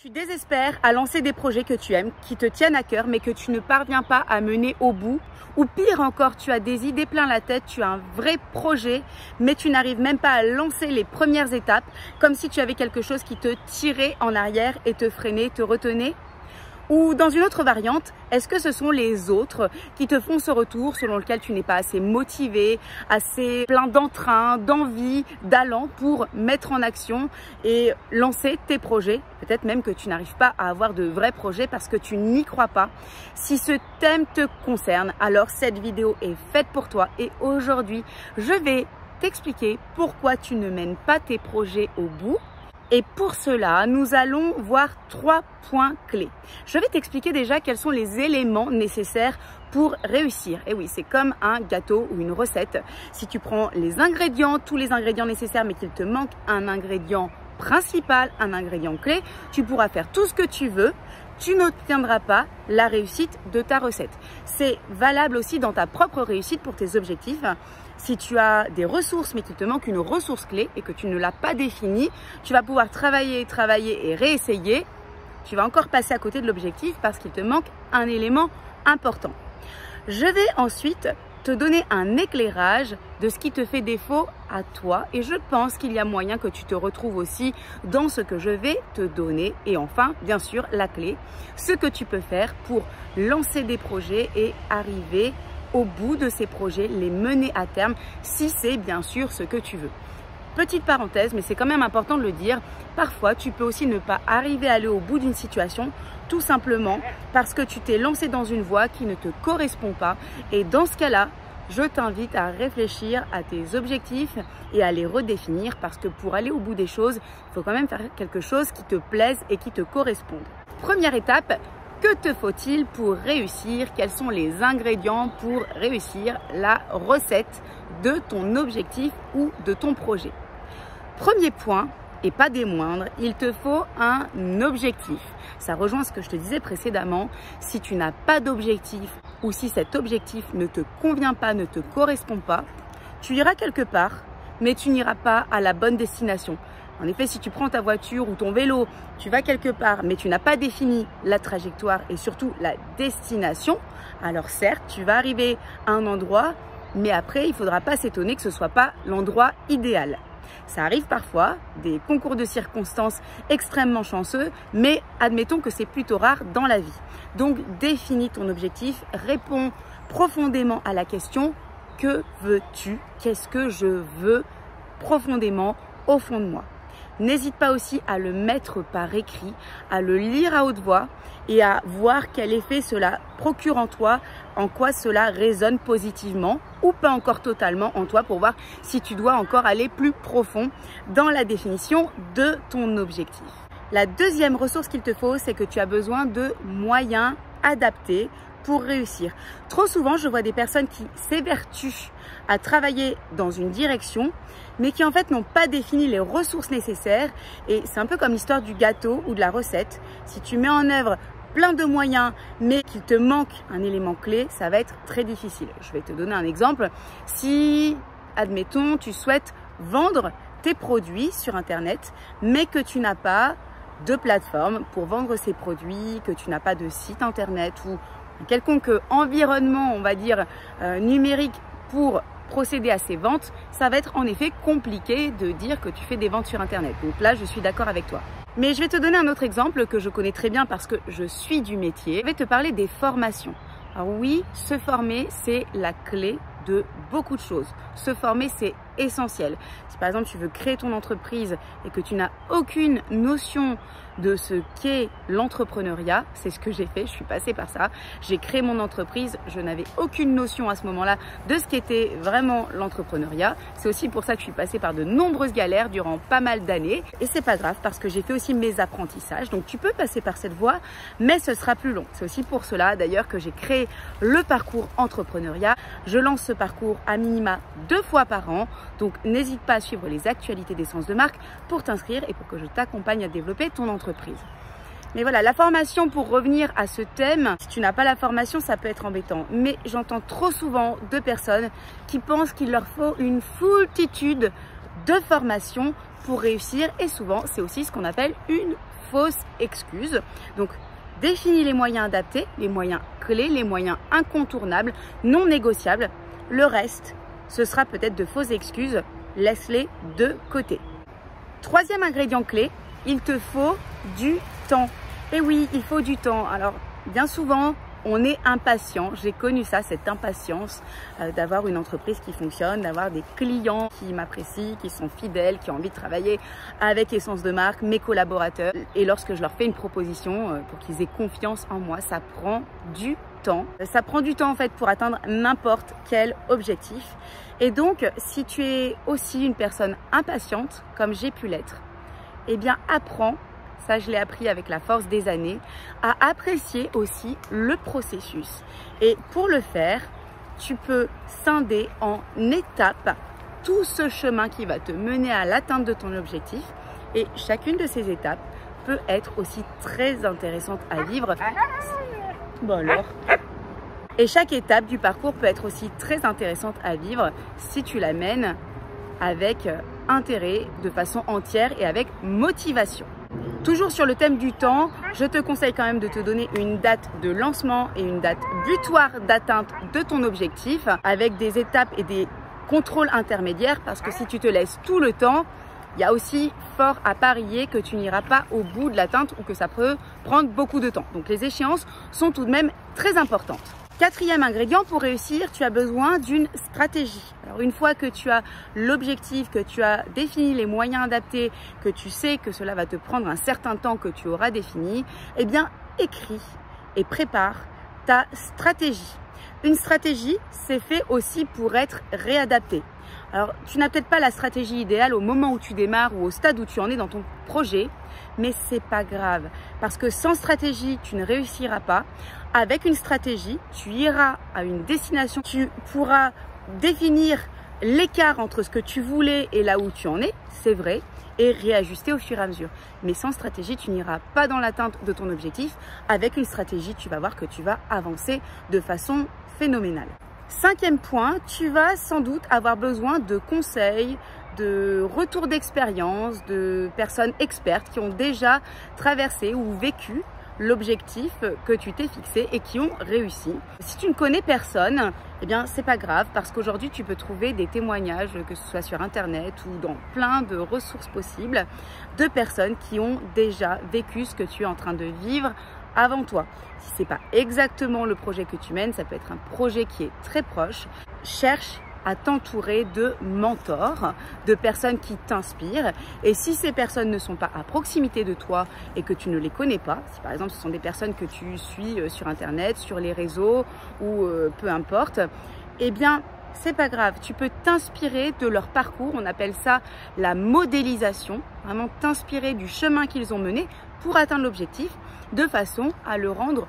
Tu désespères à lancer des projets que tu aimes, qui te tiennent à cœur, mais que tu ne parviens pas à mener au bout. Ou pire encore, tu as des idées plein la tête, tu as un vrai projet, mais tu n'arrives même pas à lancer les premières étapes, comme si tu avais quelque chose qui te tirait en arrière et te freinait, te retenait. Ou dans une autre variante, est-ce que ce sont les autres qui te font ce retour selon lequel tu n'es pas assez motivé, assez plein d'entrain, d'envie, d'allant pour mettre en action et lancer tes projets? Peut-être même que tu n'arrives pas à avoir de vrais projets parce que tu n'y crois pas. Si ce thème te concerne, alors cette vidéo est faite pour toi et aujourd'hui, je vais t'expliquer pourquoi tu ne mènes pas tes projets au bout. Et pour cela, nous allons voir 3 points clés. Je vais t'expliquer déjà quels sont les éléments nécessaires pour réussir. Et oui, c'est comme un gâteau ou une recette. Si tu prends les ingrédients, tous les ingrédients nécessaires, mais qu'il te manque un ingrédient principal, un ingrédient clé, tu pourras faire tout ce que tu veux. Tu n'obtiendras pas la réussite de ta recette. C'est valable aussi dans ta propre réussite pour tes objectifs. Si tu as des ressources mais qu'il te manque une ressource clé et que tu ne l'as pas définie, tu vas pouvoir travailler et réessayer. Tu vas encore passer à côté de l'objectif parce qu'il te manque un élément important. Je vais ensuite te donner un éclairage de ce qui te fait défaut à toi et je pense qu'il y a moyen que tu te retrouves aussi dans ce que je vais te donner. Et enfin, bien sûr, la clé, ce que tu peux faire pour lancer des projets et arriver au bout de ces projets, les mener à terme, si c'est bien sûr ce que tu veux. Petite parenthèse, mais c'est quand même important de le dire, parfois tu peux aussi ne pas arriver à aller au bout d'une situation, tout simplement parce que tu t'es lancé dans une voie qui ne te correspond pas. Et dans ce cas-là, je t'invite à réfléchir à tes objectifs et à les redéfinir parce que pour aller au bout des choses, il faut quand même faire quelque chose qui te plaise et qui te corresponde. Première étape, que te faut-il pour réussir? Quels sont les ingrédients pour réussir la recette de ton objectif ou de ton projet? Premier point, et pas des moindres, il te faut un objectif. Ça rejoint ce que je te disais précédemment. Si tu n'as pas d'objectif ou si cet objectif ne te convient pas, ne te correspond pas, tu iras quelque part, mais tu n'iras pas à la bonne destination. En effet, si tu prends ta voiture ou ton vélo, tu vas quelque part, mais tu n'as pas défini la trajectoire et surtout la destination, alors certes, tu vas arriver à un endroit, mais après, il ne faudra pas s'étonner que ce ne soit pas l'endroit idéal. Ça arrive parfois, des concours de circonstances extrêmement chanceux, mais admettons que c'est plutôt rare dans la vie. Donc, définis ton objectif, réponds profondément à la question « Que veux-tu ? Qu'est-ce que je veux profondément au fond de moi ?» N'hésite pas aussi à le mettre par écrit, à le lire à haute voix et à voir quel effet cela procure en toi, en quoi cela résonne positivement ou pas encore totalement en toi pour voir si tu dois encore aller plus profond dans la définition de ton objectif. La deuxième ressource qu'il te faut, c'est que tu as besoin de moyens adaptés pour réussir. Trop souvent, je vois des personnes qui s'évertuent à travailler dans une direction, mais qui en fait n'ont pas défini les ressources nécessaires. Et c'est un peu comme l'histoire du gâteau ou de la recette. Si tu mets en œuvre plein de moyens, mais qu'il te manque un élément clé, ça va être très difficile. Je vais te donner un exemple. Si, admettons, tu souhaites vendre tes produits sur Internet, mais que tu n'as pas de plateforme pour vendre ces produits, que tu n'as pas de site Internet ou quelconque environnement, on va dire, numérique pour procéder à ces ventes, ça va être en effet compliqué de dire que tu fais des ventes sur Internet. Donc là, je suis d'accord avec toi. Mais je vais te donner un autre exemple que je connais très bien parce que je suis du métier. Je vais te parler des formations. Alors oui, se former, c'est la clé de beaucoup de choses. Se former, c'est essentiel. Si par exemple tu veux créer ton entreprise et que tu n'as aucune notion de ce qu'est l'entrepreneuriat, c'est ce que j'ai fait, je suis passée par ça. J'ai créé mon entreprise, je n'avais aucune notion à ce moment-là de ce qu'était vraiment l'entrepreneuriat. C'est aussi pour ça que je suis passée par de nombreuses galères durant pas mal d'années. Et c'est pas grave parce que j'ai fait aussi mes apprentissages. Donc tu peux passer par cette voie, mais ce sera plus long. C'est aussi pour cela d'ailleurs que j'ai créé le parcours entrepreneuriat. Je lance ce parcours à minima 2 fois par an. Donc n'hésite pas à suivre les actualités d'essence de marque pour t'inscrire et pour que je t'accompagne à développer ton entreprise. Mais voilà, la formation, pour revenir à ce thème, si tu n'as pas la formation, ça peut être embêtant. Mais j'entends trop souvent de personnes qui pensent qu'il leur faut une foultitude de formations pour réussir. Et souvent, c'est aussi ce qu'on appelle une fausse excuse. Donc, définis les moyens adaptés, les moyens clés, les moyens incontournables, non négociables. Le reste, ce sera peut-être de fausses excuses. Laisse-les de côté. Troisième ingrédient clé, il te faut du temps. Et oui, il faut du temps. Alors, bien souvent, on est impatient. J'ai connu ça, cette impatience d'avoir une entreprise qui fonctionne, d'avoir des clients qui m'apprécient, qui sont fidèles, qui ont envie de travailler avec Essence de Marque, mes collaborateurs. Et lorsque je leur fais une proposition pour qu'ils aient confiance en moi, ça prend du temps. Ça prend du temps en fait pour atteindre n'importe quel objectif. Et donc, si tu es aussi une personne impatiente, comme j'ai pu l'être, eh bien apprends. Ça, je l'ai appris avec la force des années, à apprécier aussi le processus. Et pour le faire, tu peux scinder en étapes tout ce chemin qui va te mener à l'atteinte de ton objectif. Et chacune de ces étapes peut être aussi très intéressante à vivre. Bon alors. Et chaque étape du parcours peut être aussi très intéressante à vivre si tu la mènes avec intérêt, de façon entière et avec motivation. Toujours sur le thème du temps, je te conseille quand même de te donner une date de lancement et une date butoir d'atteinte de ton objectif avec des étapes et des contrôles intermédiaires parce que si tu te laisses tout le temps, il y a aussi fort à parier que tu n'iras pas au bout de l'atteinte ou que ça peut prendre beaucoup de temps. Donc les échéances sont tout de même très importantes. Quatrième ingrédient, pour réussir, tu as besoin d'une stratégie. Alors une fois que tu as l'objectif, que tu as défini les moyens adaptés, que tu sais que cela va te prendre un certain temps que tu auras défini, eh bien écris et prépare ta stratégie. Une stratégie, c'est fait aussi pour être réadapté. Alors tu n'as peut-être pas la stratégie idéale au moment où tu démarres ou au stade où tu en es dans ton projet, mais c'est pas grave parce que sans stratégie, tu ne réussiras pas. Avec une stratégie, tu iras à une destination, tu pourras définir l'écart entre ce que tu voulais et là où tu en es, c'est vrai, et réajuster au fur et à mesure. Mais sans stratégie, tu n'iras pas dans l'atteinte de ton objectif. Avec une stratégie, tu vas voir que tu vas avancer de façon phénoménale. Cinquième point, tu vas sans doute avoir besoin de conseils, de retours d'expérience, de personnes expertes qui ont déjà traversé ou vécu l'objectif que tu t'es fixé et qui ont réussi. Si tu ne connais personne, eh bien c'est pas grave parce qu'aujourd'hui tu peux trouver des témoignages, que ce soit sur internet ou dans plein de ressources possibles, de personnes qui ont déjà vécu ce que tu es en train de vivre avant toi. Si c'est pas exactement le projet que tu mènes, ça peut être un projet qui est très proche. Cherche à t'entourer de mentors, de personnes qui t'inspirent. Et si ces personnes ne sont pas à proximité de toi et que tu ne les connais pas, si par exemple ce sont des personnes que tu suis sur internet, sur les réseaux ou peu importe, eh bien c'est pas grave, tu peux t'inspirer de leur parcours, on appelle ça la modélisation, vraiment t'inspirer du chemin qu'ils ont mené pour atteindre l'objectif de façon à le rendre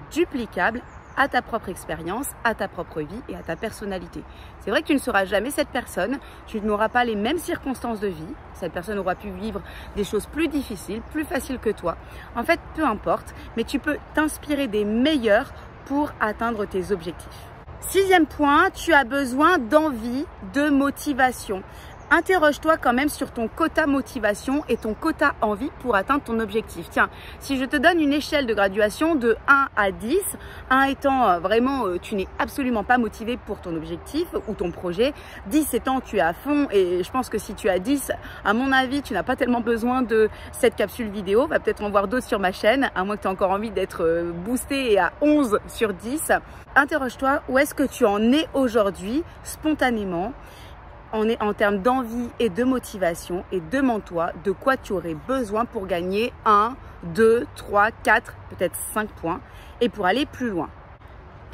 duplicable à ta propre expérience, à ta propre vie et à ta personnalité. C'est vrai que tu ne seras jamais cette personne, tu n'auras pas les mêmes circonstances de vie, cette personne aura pu vivre des choses plus difficiles, plus faciles que toi. En fait, peu importe, mais tu peux t'inspirer des meilleurs pour atteindre tes objectifs. Sixième point, tu as besoin d'envie, de motivation. Interroge-toi quand même sur ton quota motivation et ton quota envie pour atteindre ton objectif. Tiens, si je te donne une échelle de graduation de 1 à 10, 1 étant vraiment tu n'es absolument pas motivé pour ton objectif ou ton projet, 10 étant tu es à fond et je pense que si tu as 10, à mon avis, tu n'as pas tellement besoin de cette capsule vidéo, va peut-être en voir d'autres sur ma chaîne, à moins que tu aies encore envie d'être boosté et à 11 sur 10. Interroge-toi où est-ce que tu en es aujourd'hui spontanément. En termes d'envie et de motivation et demande-toi de quoi tu aurais besoin pour gagner 1, 2, 3, 4, peut-être 5 points et pour aller plus loin.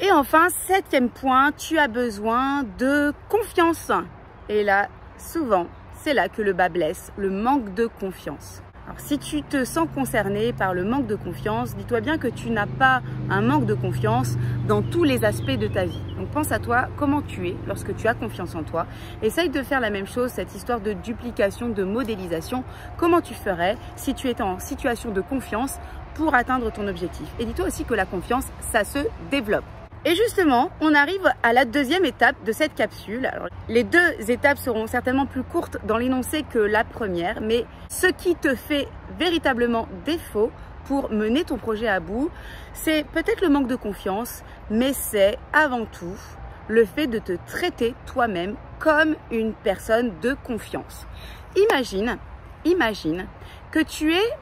Et enfin, septième point, tu as besoin de confiance. Et là, souvent, c'est là que le bas blesse, le manque de confiance. Alors, si tu te sens concerné par le manque de confiance, dis-toi bien que tu n'as pas un manque de confiance dans tous les aspects de ta vie. Donc pense à toi, comment tu es lorsque tu as confiance en toi. Essaye de faire la même chose, cette histoire de duplication, de modélisation. Comment tu ferais si tu étais en situation de confiance pour atteindre ton objectif. Et dis-toi aussi que la confiance, ça se développe. Et justement, on arrive à la deuxième étape de cette capsule. Alors, les deux étapes seront certainement plus courtes dans l'énoncé que la première, mais ce qui te fait véritablement défaut pour mener ton projet à bout, c'est peut-être le manque de confiance, mais c'est avant tout le fait de te traiter toi-même comme une personne de confiance. Imagine que tu es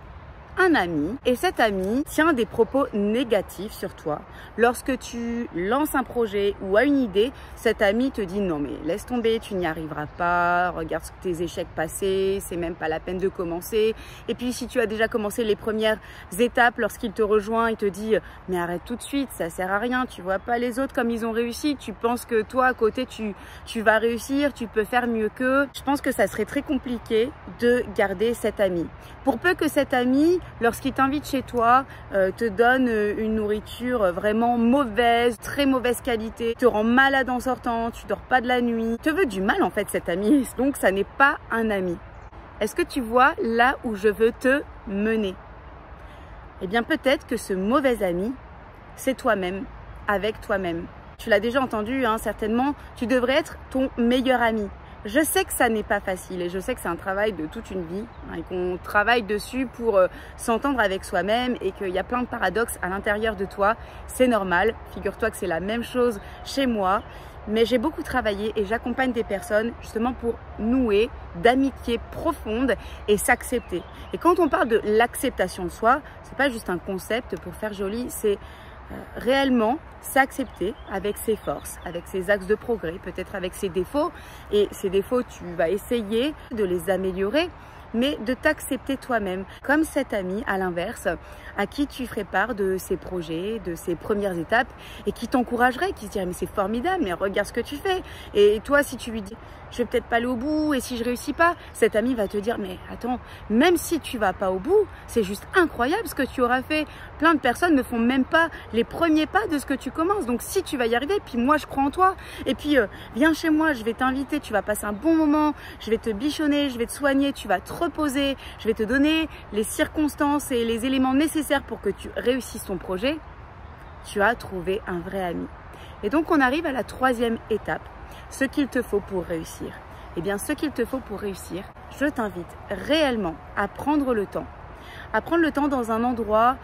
un ami et cet ami tient des propos négatifs sur toi. Lorsque tu lances un projet ou as une idée, cet ami te dit non mais laisse tomber, tu n'y arriveras pas, regarde tes échecs passés, c'est même pas la peine de commencer. Et puis si tu as déjà commencé les premières étapes, lorsqu'il te rejoint, il te dit mais arrête tout de suite, ça sert à rien, tu vois pas les autres comme ils ont réussi, tu penses que toi à côté tu vas réussir, tu peux faire mieux qu'eux. Je pense que ça serait très compliqué de garder cet ami. Pour peu que cet ami, lorsqu'il t'invite chez toi, te donne une nourriture vraiment mauvaise, très mauvaise qualité, te rend malade en sortant, tu dors pas de la nuit, te veut du mal en fait cet ami, donc ça n'est pas un ami. Est-ce que tu vois là où je veux te mener? Eh bien peut-être que ce mauvais ami, c'est toi-même, avec toi-même. Tu l'as déjà entendu, hein, certainement, tu devrais être ton meilleur ami. Je sais que ça n'est pas facile et je sais que c'est un travail de toute une vie hein, et qu'on travaille dessus pour s'entendre avec soi-même et qu'il y a plein de paradoxes à l'intérieur de toi. C'est normal, figure-toi que c'est la même chose chez moi, mais j'ai beaucoup travaillé et j'accompagne des personnes justement pour nouer d'amitié profonde et s'accepter. Et quand on parle de l'acceptation de soi, c'est pas juste un concept pour faire joli, c'est réellement s'accepter avec ses forces, avec ses axes de progrès, peut-être avec ses défauts. Et ces défauts, tu vas essayer de les améliorer, mais de t'accepter toi-même. Comme cet ami, à l'inverse, à qui tu ferais part de ses projets, de ses premières étapes, et qui t'encouragerait, qui se dirait mais c'est formidable, mais regarde ce que tu fais. Et toi, si tu lui dis je vais peut-être pas aller au bout, et si je réussis pas, cet ami va te dire mais attends, même si tu vas pas au bout, c'est juste incroyable ce que tu auras fait. Plein de personnes ne font même pas les premiers pas de ce que tu commences. Donc si tu vas y arriver, puis moi je crois en toi, et puis viens chez moi, je vais t'inviter, tu vas passer un bon moment, je vais te bichonner, je vais te soigner, tu vas te reposer, je vais te donner les circonstances et les éléments nécessaires pour que tu réussisses ton projet. Tu as trouvé un vrai ami. Et donc on arrive à la troisième étape. Ce qu'il te faut pour réussir. Eh bien, ce qu'il te faut pour réussir, je t'invite réellement à prendre le temps. À prendre le temps dans un endroit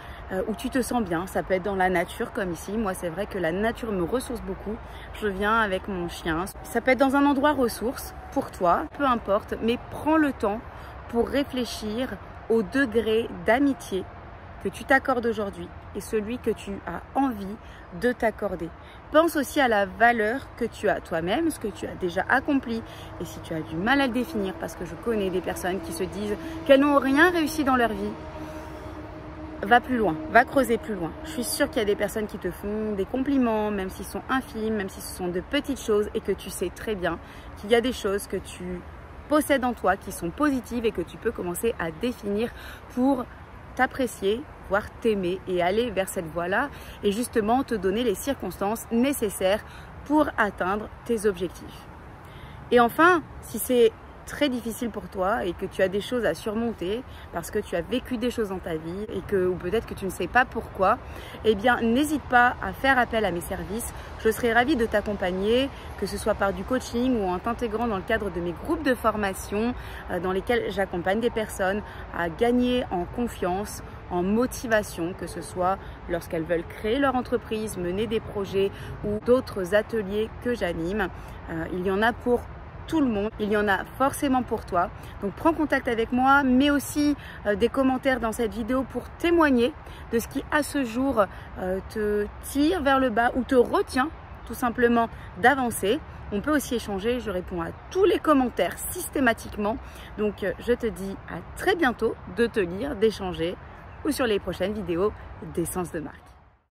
où tu te sens bien. Ça peut être dans la nature comme ici. Moi, c'est vrai que la nature me ressource beaucoup. Je viens avec mon chien. Ça peut être dans un endroit ressource pour toi, peu importe. Mais prends le temps pour réfléchir au degré d'amitié que tu t'accordes aujourd'hui et celui que tu as envie de t'accorder. Pense aussi à la valeur que tu as toi-même, ce que tu as déjà accompli. Et si tu as du mal à le définir, parce que je connais des personnes qui se disent qu'elles n'ont rien réussi dans leur vie, va plus loin, va creuser plus loin. Je suis sûre qu'il y a des personnes qui te font des compliments, même s'ils sont infimes, même si ce sont de petites choses, et que tu sais très bien qu'il y a des choses que tu possèdes en toi qui sont positives et que tu peux commencer à définir pour t'apprécier, voire t'aimer et aller vers cette voie-là et justement te donner les circonstances nécessaires pour atteindre tes objectifs. Et enfin, si c'est très difficile pour toi et que tu as des choses à surmonter parce que tu as vécu des choses dans ta vie et que, ou peut-être que tu ne sais pas pourquoi, eh bien n'hésite pas à faire appel à mes services. Je serai ravie de t'accompagner, que ce soit par du coaching ou en t'intégrant dans le cadre de mes groupes de formation dans lesquels j'accompagne des personnes à gagner en confiance, en motivation, que ce soit lorsqu'elles veulent créer leur entreprise, mener des projets ou d'autres ateliers que j'anime. Il y en a pour tout le monde, il y en a forcément pour toi. Donc prends contact avec moi, mets aussi des commentaires dans cette vidéo pour témoigner de ce qui à ce jour te tire vers le bas ou te retient tout simplement d'avancer. On peut aussi échanger, je réponds à tous les commentaires systématiquement. Donc je te dis à très bientôt de te lire, d'échanger ou sur les prochaines vidéos d'Essence de Marque.